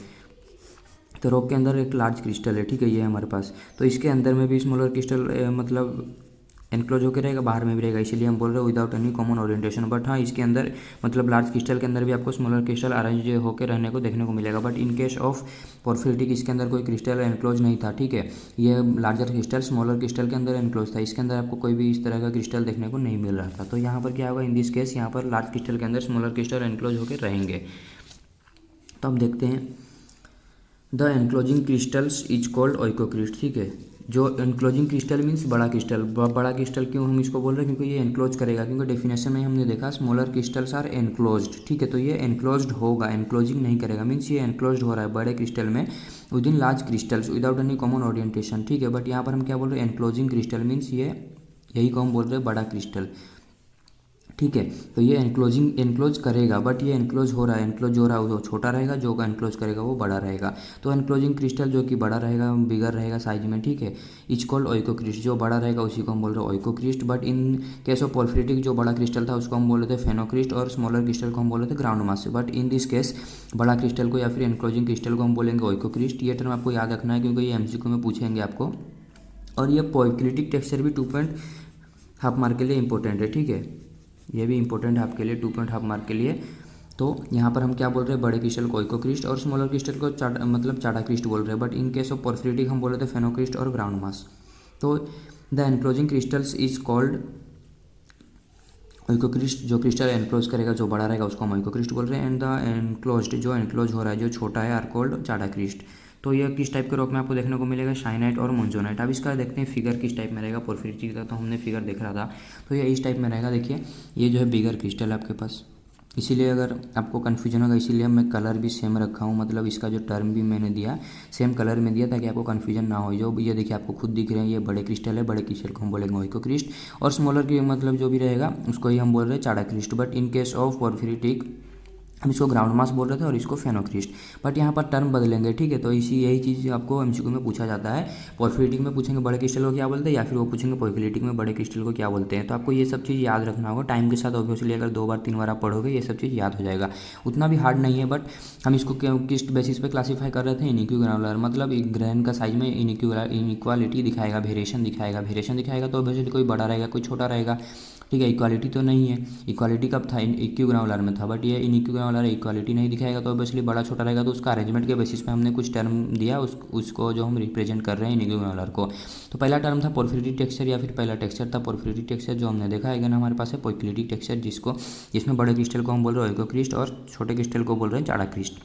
तो रॉक के अंदर एक लार्ज क्रिस्टल है, ठीक है, ये है हमारे पास, तो इसके अंदर में भी स्मॉलर क्रिस्टल मतलब एनक्लोज होकर रहेगा, बाहर में भी रहेगा, इसीलिए हम बोल रहे हैं without any common orientation. But हाँ, इसके अंदर मतलब लार्ज क्रिस्टल के अंदर भी आपको स्मॉलर क्रिस्टल अरेंज होकर रहने को देखने को मिलेगा, बट इन केस ऑफ पोर्फिरिटिक इसके अंदर कोई क्रिस्टल एनक्लोज नहीं था, ठीक है। ये लार्जर क्रिस्टल स्मॉलर क्रिस्टल के अंदर एनक्लोज था, इसके अंदर आपको कोई भी इस तरह का क्रिस्टल देखने को नहीं मिल रहा था। तो यहाँ पर क्या होगा, इन दिस केस यहाँ पर लार्ज क्रिस्टल के अंदर स्मॉलर क्रिस्टल एनक्लोज होकर रहेंगे। तो अब देखते हैं, the enclosing crystals is called oikocryst, ठीक है। जो एनक्लोजिंग क्रिस्टल मीन्स बड़ा क्रिस्टल, बड़ा क्रिस्टल क्यों हम इसको बोल रहे हैं, क्योंकि ये एनक्लोज करेगा, क्योंकि डेफिनेशन में हमने देखा स्मॉलर क्रिस्टल्स आर एनक्लोज्ड, ठीक है। तो ये एनक्लोज्ड होगा, एनक्लोजिंग नहीं करेगा, मीन्स ये एनक्लोज्ड हो रहा है बड़े क्रिस्टल में with in large crystals without any common orientation, ठीक है। बट यहाँ पर हम क्या बोल रहे हैं, एनक्लोजिंग क्रिस्टल मीन्स ये यही को हम बोल रहे हैं बड़ा क्रिस्टल, ठीक है। तो ये एनक्लोज करेगा, बट ये एनक्लोज हो रहा है, एनक्लोज हो रहा है वो छोटा रहेगा, जो एनक्लोज करेगा वो बड़ा रहेगा। तो एनक्लोजिंग क्रिस्टल जो कि बड़ा रहेगा, बिगर रहेगा साइज में, ठीक है, इज कॉल्ड ओइकोक्रिस्ट, जो बड़ा रहेगा उसी को हम बोल रहे हैं ओइकोक्रिस्ट। बट इन केस ऑफ पोर्फिरिटिक जो बड़ा क्रिस्टल था उसको हम बोल रहे थे फेनोक्रिस्ट, और स्मॉलर क्रिस्टल को हम बोल रहे थे ground mass. But in this case बड़ा क्रिस्टल को या फिर एनक्लोजिंग क्रिस्टल को हम बोलेंगे ओइकोक्रिस्ट। ये टर्म आपको याद रखना है, क्योंकि ये MCQ में पूछेंगे आपको। और ये पोइक्लिटिक टेक्सचर भी हाफ मार्क के लिए इंपॉर्टेंट है, ठीक है, ये भी इंपॉर्टेंट है आपके लिए 2 पॉइंट हाफ मार्क के लिए। तो यहाँ पर हम क्या बोल रहे हैं, बड़े क्रिस्टल को ओइकोक्रिस्ट और स्मॉलर क्रिस्टल को मतलब चाडा क्रिस्ट बोल रहे हैं, but in case of porphyritic हम बोल रहे थे फेनोक्रिस्ट और ग्राउंड मास। तो the enclosing crystals is called oikocryst, जो क्रिस्टल एनक्लोज करेगा जो बड़ा रहेगा उसको हम ओइकोक्रिस्ट बोल रहे हैं, एंड द एनक्लोज्ड जो एनक्लोज हो रहा है जो छोटा है आर कॉल्ड चाडा क्रिस्ट। तो यह किस टाइप के रॉक में आपको देखने को मिलेगा, शाइनाइट और मोन्जोनाइट। अब इसका देखते हैं फिगर किस टाइप में रहेगा, पोर्फिरिटिक का तो हमने फिगर देख रहा था, तो ये इस टाइप में रहेगा। देखिए ये जो है बिगर क्रिस्टल है आपके पास, इसीलिए अगर आपको कन्फ्यूजन होगा इसीलिए मैं कलर भी सेम रखा हूँ, मतलब इसका जो टर्म भी मैंने दिया सेम कलर में दिया ताकि आपको कन्फ्यूजन ना हो। जो ये देखिए आपको खुद दिख रहे हैं ये बड़े क्रिस्टल है, बड़े क्रिस्टल को हम बोलेंगे ओइकोक्रिस्ट, और स्मॉलर की मतलब जो भी रहेगा उसको ही हम बोल रहे हैं chadacryst. But in case of porphyritic हम इसको ग्राउंड मास बोल रहे थे और इसको फेनोक्रिस्ट, बट यहाँ पर टर्म बदलेंगे, ठीक है। तो यही चीज़ आपको एमसीक्यू में पूछा जाता है, पोर्फिरिटिक में पूछेंगे बड़े क्रिस्टल को क्या बोलते हैं, या फिर वो पूछेंगे पोर्फिरिटिक में बड़े क्रिस्टल को क्या बोलते हैं। तो आपको ये सब चीज़ याद रखना होगा टाइम के साथ, ऑब्वियसली अगर 2 बार 3 बार आप पढ़ोगे ये सब चीज़ याद हो जाएगा, उतना भी हार्ड नहीं है। बट हम इसको किस बेसिस पे क्लासीफाई कर रहे थे, इनिक्यू ग्रानुलर, मतलब एक ग्रैन का साइज में इनइक्वालिटी दिखाएगा, वेरिएशन दिखाएगा, तो ऑब्वियसली कोई बड़ा रहेगा कोई छोटा रहेगा, ठीक है। इक्वालिटी तो नहीं है, इक्वालिटी कब था, इक्यू ग्रानुलर में था, बट ये इनिक्यू ग्रानुलर इक्वालिटी नहीं दिखाएगा, तो ऑब्वियसली बड़ा छोटा रहेगा। तो उसका अरेंजमेंट के बेसिस पे हमने कुछ टर्म दिया उसको जो हम रिप्रेजेंट कर रहे हैं इनिक्यू ग्रानुलर को। तो पहला टर्म था पोर्फिरिटिक टेक्सचर, या फिर पहला टेक्सचर था पोर्फिरिटिक टेक्सचर जो हमने देखा है। हमारे पास है पोइक्लिटिक टेक्सचर जिसमें बड़े क्रिस्टल को हम बोल रहे हैं ओइकोक्रिस्ट और छोटे क्रिस्टल को बोल रहे हैं चाडा क्रिस्ट।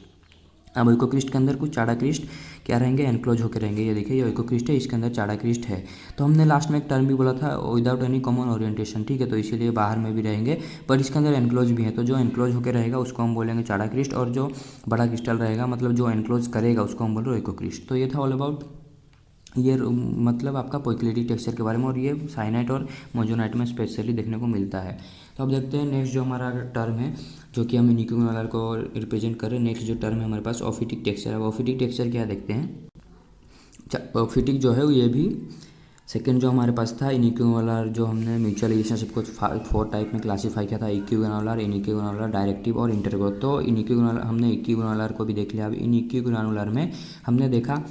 अब ओइकोक्रिस्ट के अंदर कुछ चाडा क्रिस्ट क्या रहेंगे, एनक्लोज होकर रहेंगे। ये देखिए ये ओइकोक्रिस्ट है, इसके अंदर चाडा क्रिस्ट है। तो हमने लास्ट में एक टर्म भी बोला था विदाउट एनी कॉमन ओरिएंटेशन, ठीक है, तो इसीलिए बाहर में भी रहेंगे पर इसके अंदर एनक्लोज भी है। तो जो एनक्लोज होकर रहेगा उसको हम बोलेंगे चाडा क्रिस्ट, और जो बड़ा क्रिस्टल रहेगा मतलब जो एनक्लोज करेगा उसको हम बोल रहे हैं ओइकोक्रिस्ट। तो ये था ऑल अबाउट ये मतलब आपका पोइक्लिटिक टेक्सचर के बारे में, और ये साइनाइट और मोजोनाइट में स्पेशली देखने को मिलता है। तो अब देखते हैं नेक्स्ट जो हमारा टर्म है जो कि हम इनिक्यू ग्रानुलर को रिप्रेजेंट कर रहे हैं। नेक्स्ट जो टर्म है हमारे पास ऑफिटिक टेक्सचर है। ऑफिटिक टेक्सचर क्या देखते हैं, ऑफिटिक जो है ये भी सेकेंड जो हमारे पास था इनिक्यू ग्रानुलर, जो हमने म्यूचुअल रिलेशनशिप को 4 टाइप में क्लासीफाई किया था, इक्यू ग्रानुलर, इनिक्यू ग्रानुलर, डायरेक्टिव और इंटरग्रोथ। तो इनिक्यू ग्रानुलर हमने इक्यू ग्रानुलर को भी देख लिया। अब इनिक्यू ग्रानुलर में हमने देखा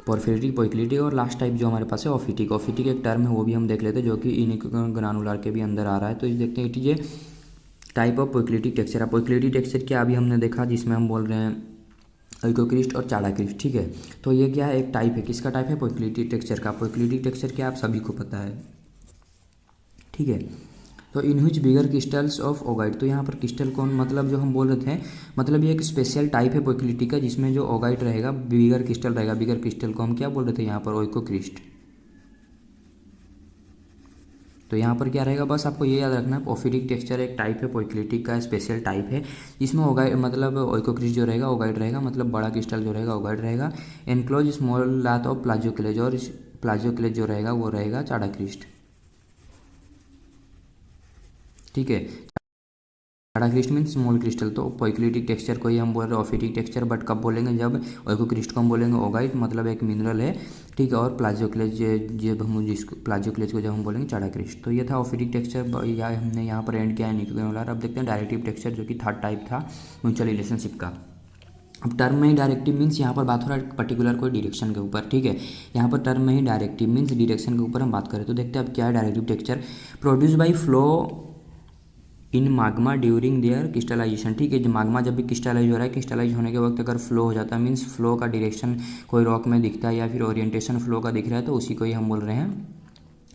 पोर्फिरिटिक, पोइक्लिटिक और लास्ट टाइप जो हमारे पास है ऑफिटिक। ऑफिटिक एक टर्म है वो भी हम देख लेते हैं जो कि इनिक्यू ग्रानुलर के भी अंदर आ रहा है। तो इस देखते हैं it is a type of poikilitic texture. Poikilitic texture क्या अभी हमने देखा जिसमें हम बोल रहे हैं ओइकोक्रिस्ट और चाडा क्रिस्ट, ठीक है। तो ये क्या है, एक टाइप है, किसका टाइप है, पोइक्लिटिक टेक्सचर का। पोइक्लिटिक टेक्सचर क्या आप सभी को पता है, ठीक है। तो in which bigger crystals of augite, तो यहाँ पर क्रिस्टल कौन मतलब जो हम बोल रहे थे मतलब ये एक स्पेशल टाइप है पोइक्लिटिक का जिसमें जो ओगाइट रहेगा बिगर क्रिस्टल रहेगा। बिगर क्रिस्टल को हम क्या बोल रहे थे यहाँ पर, ओइकोक्रिस्ट। तो यहाँ पर क्या रहेगा, बस आपको ये याद रखना है ऑफिटिक टेक्सचर एक टाइप है पोइक्लिटिक का, स्पेशल टाइप है जिसमें ओगाइट मतलब ओइकोक्रिस्ट जो रहेगा ओगाइट रहेगा, मतलब बड़ा क्रिस्टल जो रहेगा ओगाइट रहेगा। एनक्लोज स्मॉल लाथ ऑफ प्लाजियोक्लेज, और प्लाजियोक्लेज जो रहेगा वो रहेगा चाडा क्रिस्ट, ठीक है। चाडा क्रिस्ट मीन स्मॉल क्रिस्टल। तो पोइक्लिटिक टेक्सचर को ही हम बोल रहे हैं ऑफिटिक टेक्सचर, बट कब बोलेंगे, जब ओइकोक्रिस्ट को हम बोलेंगे ओगाइट, मतलब एक मिनरल है, ठीक है। और प्लाजियोक्लेज जब हम जिसको प्लाजियोक्लेज को जब हम बोलेंगे चाडा क्रिस्ट। तो ये था ऑफिटिक टेक्सचर, या हमने यहाँ पर एंड किया है इनिक्यू ग्रानुलर। अब देखते हैं डायरेक्टिव टेक्सचर जो कि थर्ड टाइप था म्यूचुअल रिलेशनशिप का। अब टर्म में ही डायरेक्टिव मीन्स यहाँ पर बात हो रहा है पर्टिकुलर कोई डायरेक्शन के ऊपर, ठीक है। यहाँ पर टर्म में ही डायरेक्टिव मीन्स डायरेक्शन के ऊपर हम बात करें। तो देखते हैं अब क्या है directive texture. Produce by flow in magma during their crystallization, ठीक है। जो माग्मा जब भी क्रिस्टलाइज हो रहा है, क्रिस्टलाइज होने के वक्त अगर फ्लो हो जाता है मीन्स फ्लो का डायरेक्शन कोई रॉक में दिखता है या फिर ओरिएंटेशन फ्लो का दिख रहा है, तो उसी को ही हम बोल रहे हैं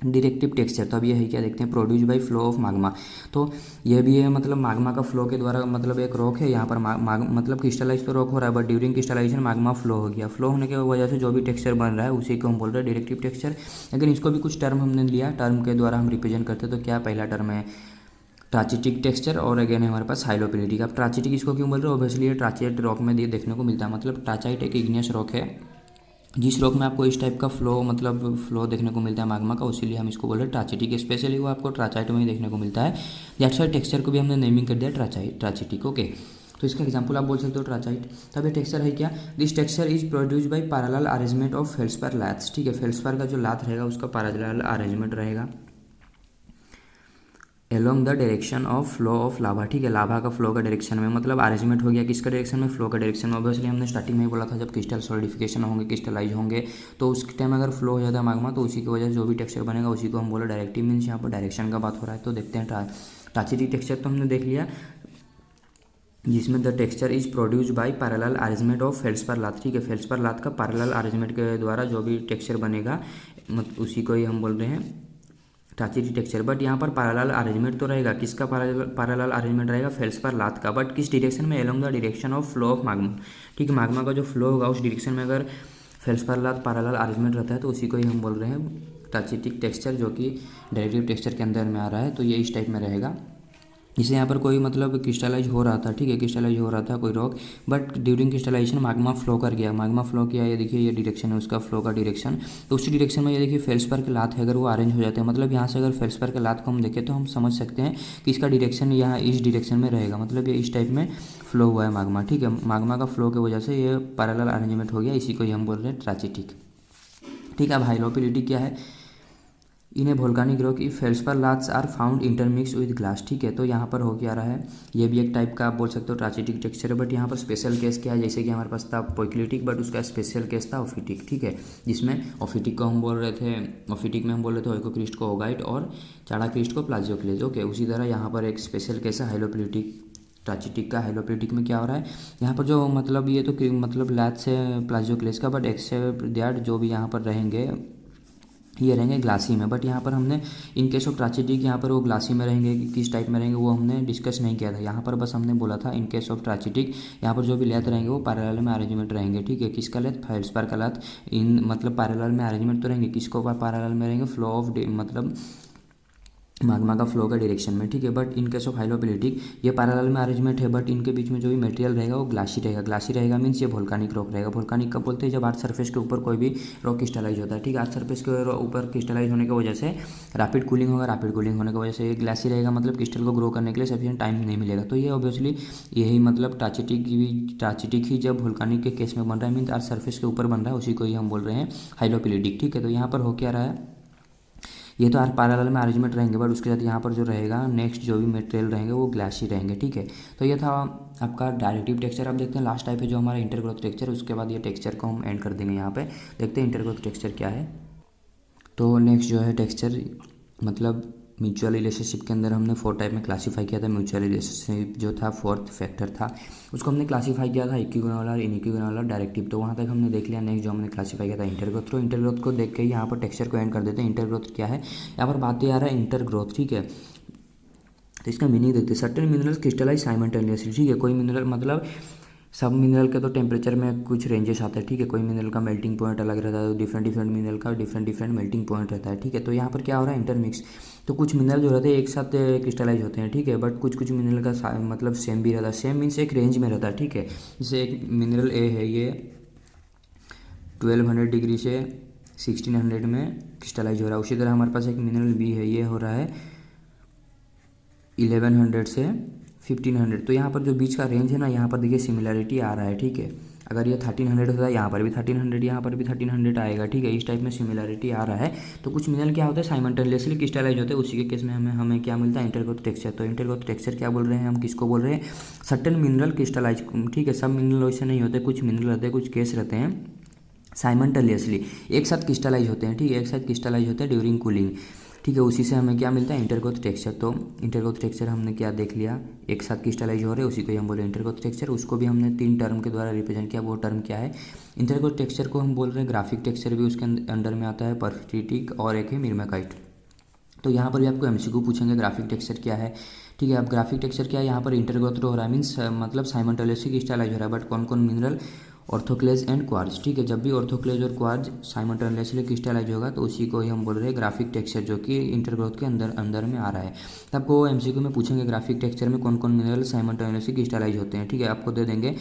डायरेक्टिव टेक्सचर। तो अब ये है क्या देखते हैं, produce by flow of Magma. तो ये भी है मतलब माग्मा का फ्लो के द्वारा, मतलब एक रॉक है यहाँ पर मतलब क्रिस्टलाइज तो रॉक हो रहा है but during crystallization magma flow हो गया। फ्लो होने की वजह से जो भी टेक्सचर बन रहा है उसी को हम बोल रहे हैं डायरेक्टिव टेक्सचर। अगर इसको भी कुछ टर्म हमने लिया, टर्म के द्वारा हम रिप्रेजेंट करते हैं। तो क्या पहला टर्म है ट्राचिटिक टेक्सचर, और अगेन है हमारे पास हाइलोपिलिटिक। अब ट्राचिटिक इसको क्यों बोल रहे हो, ऑब्वियसली ये ट्राचाइट रॉक में देखने को मिलता है। मतलब ट्राचाइट एक इग्नियस रॉक है जिस रॉक में आपको इस टाइप का फ्लो मतलब फ्लो देखने को मिलता है माग्मा का, उसीलिए हम इसको बोल रहे हैं ट्राचिटिक। स्पेशली वो आपको ट्राचाइट में ही देखने को मिलता है। दैट्स व्हाई टेक्सचर को भी हमने नेमिंग कर दिया ट्राचिटिक, ओके। तो इसका एग्जांपल आप बोल सकते हो ट्राचाइट। तब ये टेक्सचर है क्या, this texture is produce by parallel arrangement of felspar laths, ठीक है। फेल्सपार का जो लाथ रहेगा उसका पैरेलल अरेंजमेंट रहेगा। Along the direction of flow of lava, ठीक है, लाभा का फ्लो का डायरेक्शन में, मतलब अरेंजमेंट हो गया किसका डायरेक्शन में, फ्लो का डायरेक्शन में। ऑब्वियसली हमने स्टार्टिंग में ही बोला था जब क्रिस्टल सॉलिडिफिकेशन होंगे, क्रिस्टलाइज होंगे, तो उस टाइम अगर फ्लो हो जाता है माग्मा, तो उसी की वजह से जो भी टेक्सचर बनेगा उसी को हम बोले डायरेक्टिव, मीन्स यहाँ पर डायरेक्शन का बात हो रहा है। तो देखते हैं ट्राचेटिक टेक्सचर तो हमने देख लिया, जिसमें the texture is produce by parallel arrangement of felspar lath, ठीक है, फेल्सपार लात का पैरेलल अरेंजमेंट के द्वारा जो भी टेक्सचर बनेगा उसी को ही हम बोल रहे हैं ट्राचेटिक टेक्सचर। बट यहाँ पर पैरेलल अरेंजमेंट तो रहेगा, किसका पैरेलल अरेंजमेंट रहेगा, फेल्सपार लात का, बट किस डायरेक्शन में, along the direction of flow of Magma, ठीक है, माग्मा का जो फ्लो होगा उस डायरेक्शन में अगर फेल्सपार लात पैरेलल अरेंजमेंट रहता है तो उसी को ही हम बोल रहे हैं ट्राचेटिक टेक्सचर, जो कि डायरेक्टिव टेक्सचर के अंदर में आ रहा है। तो ये इस टाइप में रहेगा, जैसे यहाँ पर कोई मतलब क्रिस्टलाइज हो रहा था, ठीक है, क्रिस्टलाइज हो रहा था कोई rock, but during crystallization magma flow कर गया, माग्मा फ्लो किया, ये देखिए ये डायरेक्शन है उसका फ्लो का डायरेक्शन, तो उसी डायरेक्शन में ये देखिए फेल्सपार के लात है अगर वो अरेंज हो जाते हैं, मतलब यहाँ से अगर फेल्सपार के लात को हम देखें तो हम समझ सकते हैं कि इसका डायरेक्शन यहाँ इस डायरेक्शन में रहेगा, मतलब ये इस टाइप में फ्लो हुआ है माग्मा, ठीक है, माग्मा का फ्लो की वजह से ये पैरेलल अरेंजमेंट हो गया, इसी को ही हम बोल रहे हैं ट्राचेटिक, ठीक है। अब हाइलोपिलिटी क्या है, in a volcanic rock if felspar laths are found intermix with glass, ठीक है, तो यहाँ पर हो क्या रहा है, ये भी एक टाइप का आप बोल सकते हो ट्राचेटिक टेक्सचर है, बट यहाँ पर स्पेशल केस क्या है, जैसे कि हमारे पास था पोइक्लिटिक, बट उसका स्पेशल केस था ओफिटिक, ठीक है, जिसमें ओफिटिक को हम बोल रहे थे, ओफिटिक में हम बोल रहे थे ओइकोक्रिस्ट को ओगाइट और चाड़ा क्रिस्ट को प्लाजियोक्लेज, ओके। उसी तरह यहाँ पर एक स्पेशल केस है हाइलोपिलिटिक ट्राचेटिक का। हाइलोपिलिटिक में क्या हो रहा है, यहाँ पर जो मतलब ये तो मतलब लैथ से प्लाजियोक्लेज का, बट एक्सेप्ट दैट जो भी यहाँ पर रहेंगे ये रहेंगे ग्लासी में, बट यहाँ पर हमने इन केस ऑफ ट्राचेटिक यहाँ पर वो ग्लासी में रहेंगे कि किस टाइप में रहेंगे वो हमने डिस्कस नहीं किया था, यहाँ पर बस हमने बोला था इन केस ऑफ ट्राचेटिक यहाँ पर जो भी लेथ रहेंगे वो पैरेलल में अरेंजमेंट रहेंगे, ठीक है, किसका लेथ, फेल्सपार का लेथ, इन मतलब पैरेलल में अरेंजमेंट तो रहेंगे, किसको पैरेलल में रहेंगे, फ्लो ऑफ मतलब माग्मा का फ्लो का डायरेक्शन में, ठीक है, बट इन केस ऑफ हाइलोपिलिटिक ये पैरेलल में अरेंजमेंट है, बट इनके बीच में जो भी मटेरियल रहेगा वो ग्लासी रहेगा, ग्लासी रहेगा मीन्स ये वोल्केनिक रॉक रहेगा। वोल्केनिक कब बोलते हैं, जब अर्थ सरफेस के ऊपर कोई भी रॉक क्रिस्टलाइज होता है, ठीक है, अर्थ सरफेस के ऊपर क्रिस्टलाइज होने की वजह से रैपिड कूलिंग होगा, रैपिड कूलिंग होने की वजह से ग्लासी रहेगा, मतलब क्रिस्टल को ग्रो करने के लिए सफिशिएंट टाइम नहीं मिलेगा, तो ये ऑब्वियसली यही मतलब ट्राचेटिक ही जब वोल्केनिक के केस में बन रहा है मीन्स अर्थ सरफेस के ऊपर बन रहा है, उसी को ही हम बोल रहे हैं हाइलोपिलिटिक, ठीक है। तो यहाँ पर हो क्या रहा है, ये तो पैरेलल में अरेंजमेंट रहेंगे, बट उसके साथ यहाँ पर जो रहेगा नेक्स्ट जो भी मटेरियल रहेंगे वो ग्लासी रहेंगे, ठीक है। तो ये था आपका डायरेक्टिव टेक्सचर। अब देखते हैं लास्ट टाइप है जो हमारा इंटरग्रोथ टेक्सचर, उसके बाद ये टेक्सचर को हम एंड कर देंगे। यहाँ पे देखते हैं इंटरग्रोथ टेक्सचर क्या है। तो नेक्स्ट जो है टेक्सचर मतलब म्यूचुअल रिलेशनशिप के अंदर हमने 4 टाइप में क्लासीफाई किया था। म्यूचुअल रिलेशनशिप जो था 4th फैक्टर था, उसको हमने क्लासीफाई किया था इक्विगोनल, इनइक्विगोनल, डायरेक्टिव। तो वहाँ तक हमने देख लिया। नेक्स्ट जो हमने क्लासीफाई किया था इंटरग्रोथ। तो इंटरग्रोथ को देख के यहाँ पर टेक्सचर को एंड कर देते हैं। इंटरग्रोथ क्या है, यहाँ पर बात आ रहा है इंटरग्रोथ, ठीक है। तो इसका मीनिंग देखते हैं। सर्टेन मिनरल्स क्रिस्टलाइज साइमल्टेनियसली, ठीक है। कोई मिनरल मतलब सब मिनरल के तो टेम्परेचर में कुछ रेंजेस आते हैं, ठीक है। कोई मिनरल का मेल्टिंग पॉइंट अलग रहता है, तो डिफरेंट मिनरल का डिफरेंट मेल्टिंग पॉइंट रहता है, ठीक है। तो यहाँ पर क्या हो रहा है, इंटरमिक्स। तो कुछ मिनरल जो रहते हैं एक साथ क्रिस्टलाइज होते हैं, ठीक है, बट कुछ मिनरल का मतलब सेम भी रहता है। सेम मीन्स एक रेंज में रहता है, ठीक है। जैसे एक मिनरल ए है, ये 1200 डिग्री से 1600 में क्रिस्टलाइज हो रहा है। उसी तरह हमारे पास एक मिनरल बी है, ये हो रहा है 1100 से 1500। तो यहाँ पर जो बीच का रेंज है ना, यहाँ पर देखिए सिमिलरिटी आ रहा है, ठीक है। अगर ये 1300 होता है, यहाँ पर भी 1300, यहाँ पर भी 1300 आएगा, ठीक है। इस टाइप में सिमिलरिटी आ रहा है। तो कुछ मिनरल क्या होता है, साइमल्टेनियसली क्रिस्टलाइज होते हैं। उसी के केस में हमें क्या मिलता है, इंटरग्रोथ टेक्सचर। तो इंटरग्रोथ टेक्सचर क्या बोल रहे हैं हम, किसको बोल रहे हैं, सर्टेन मिनरल क्रिस्टलाइज, ठीक है। सब मिनरल वैसे नहीं होते, कुछ मिनरल रहते हैं, कुछ केस रहते हैं साइमल्टेनियसली एक साथ क्रिस्टलाइज होते हैं, ठीक है। एक साथ क्रिस्टलाइज होते हैं ड्यूरिंग कूलिंग, ठीक है। उसी से हमें क्या मिलता है, इंटरग्रोथ टेक्सचर। तो इंटरग्रोथ टेक्सचर हमने क्या देख लिया, एक साथ क्रिस्टलाइज हो रहे हैं, उसी को हम बोले इंटरग्रोथ टेक्सचर। उसको भी हमने 3 टर्म के द्वारा रिप्रेजेंट किया। वो टर्म क्या है, इंटरग्रोथ टेक्सचर को हम बोल रहे हैं ग्राफिक टेक्सचर, भी उसके अंडर में आता है, परफिटिक, और एक है मिर्मेकाइट। तो यहाँ पर भी आपको एमसीक्यू पूछेंगे ग्राफिक टेक्सचर क्या है, ठीक है। अब ग्राफिक टेक्सचर क्या है, यहाँ पर इंटरग्रोथ हो रहा है मीन्स मतलब साइमल्टेनियसली क्रिस्टलाइज हो रहा है, बट कौन कौन मिनरल, ऑर्थोक्लेज एंड क्वार्ज, ठीक है। जब भी ऑर्थोक्लेज और क्वार्ज साइमल्टेनियसली क्रिस्टलाइज होगा तो उसी को ही हम बोल रहे हैं ग्राफिक टेक्सचर, जो कि इंटरग्रोथ के अंदर में आ रहा है। तो आपको एमसीक्यू में पूछेंगे ग्राफिक टेक्सचर में कौन कौन मिनरल साइमल्टेनियसली क्रिस्टलाइज होते हैं, ठीक है। आपको दे देंगे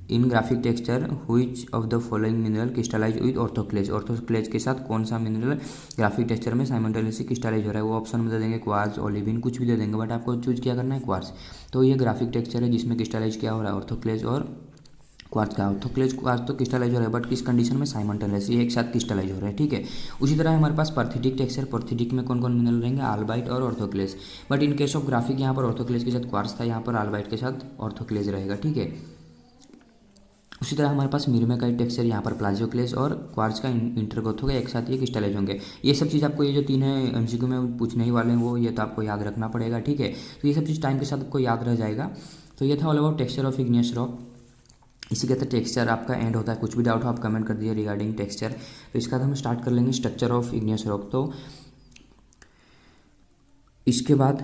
in graphic texture which of the following mineral crystallize with orthoclase, orthoclase के साथ कौन सा मिनरल ग्राफिक टेक्सचर में साइमल्टेनियसली क्रिस्टलाइज हो रहा है। वो ऑप्शन में दे देंगे क्वार्ज, ओलिविन, कुछ भी दे देंगे, बट आपको चूज क्या करना है, क्वार्ज। तो ये ग्राफिक टेक्सचर है जिसमें क्रिस्टलाइज क्या हो रहा है, ऑर्थोक्लेज और क्वार्ट्ज का ऑर्थोक्लेज क्वार्ट्ज तो क्रिस्टलाइज हो रहा है, बट किस कंडीशन में, साइमल्टेनियस, ये एक साथ क्रिस्टलाइज हो रहा है, ठीक है। उसी तरह हमारे पास परथिटिक टेक्सचर, परथिटिक में कौन कौन मिनरल रहेंगे, अल्बाइट और orthoclase, but in case of graphic यहाँ पर ऑर्थोक्लेज के साथ क्वार्ट्ज था, यहाँ पर अल्बाइट के साथ ऑर्थोक्लेज रहेगा, ठीक है। उसी तरह हमारे पास मिरमेकाइट टेक्सचर, यहाँ पर प्लाजियोक्लेज और क्वार्ट्ज का इंटरग्रोथ होगा, एक साथ ये क्रिस्टलाइज होंगे। ये सब चीज़ आपको, ये जो तीन है एमसीक्यू में पूछने ही वाले हैं वो, ये तो आपको याद रखना पड़ेगा, ठीक है। तो ये सब चीज़ टाइम के साथ आपको याद रह जाएगा। तो ये था all about texture of igneous rock. इसी के साथ टेक्सचर आपका एंड होता है। कुछ भी डाउट हो आप कमेंट कर दीजिए रिगार्डिंग टेक्सचर। तो इसके बाद हम स्टार्ट कर लेंगे स्ट्रक्चर ऑफ इग्नियस रॉक। तो इसके बाद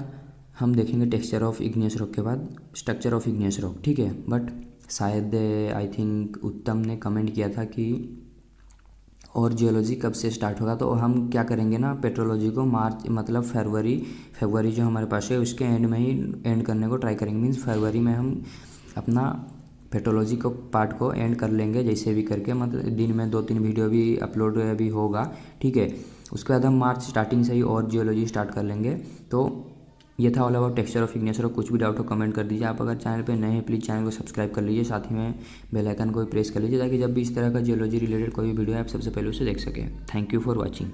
हम देखेंगे टेक्सचर ऑफ इग्नियस रॉक के बाद स्ट्रक्चर ऑफ इग्नियस रॉक, ठीक है। बट शायद आई थिंक उत्तम ने कमेंट किया था कि और जियोलॉजी कब से स्टार्ट होगा, तो हम क्या करेंगे ना, पेट्रोलॉजी को मार्च मतलब फरवरी जो हमारे पास है उसके एंड में ही एंड करने को ट्राई करेंगे। मीन्स फरवरी में हम अपना पेट्रोलॉजी को पार्ट को एंड कर लेंगे जैसे भी करके, मतलब दिन में 2-3 वीडियो भी अपलोड भी होगा, ठीक है। उसके बाद हम मार्च स्टार्टिंग से ही और जियोलॉजी स्टार्ट कर लेंगे। तो ये था all about texture of igneous rock. कुछ भी डाउट हो कमेंट कर दीजिए। आप अगर चैनल पे नए हैं प्लीज़ चैनल को सब्सक्राइब कर लीजिए, साथ ही में बेल आइकन को भी प्रेस कर लीजिए ताकि जब भी इस तरह का जियोलॉजी रिलेटेड कोई भी वीडियो है आप सबसे पहले उसे देख सकें। Thank you for watching.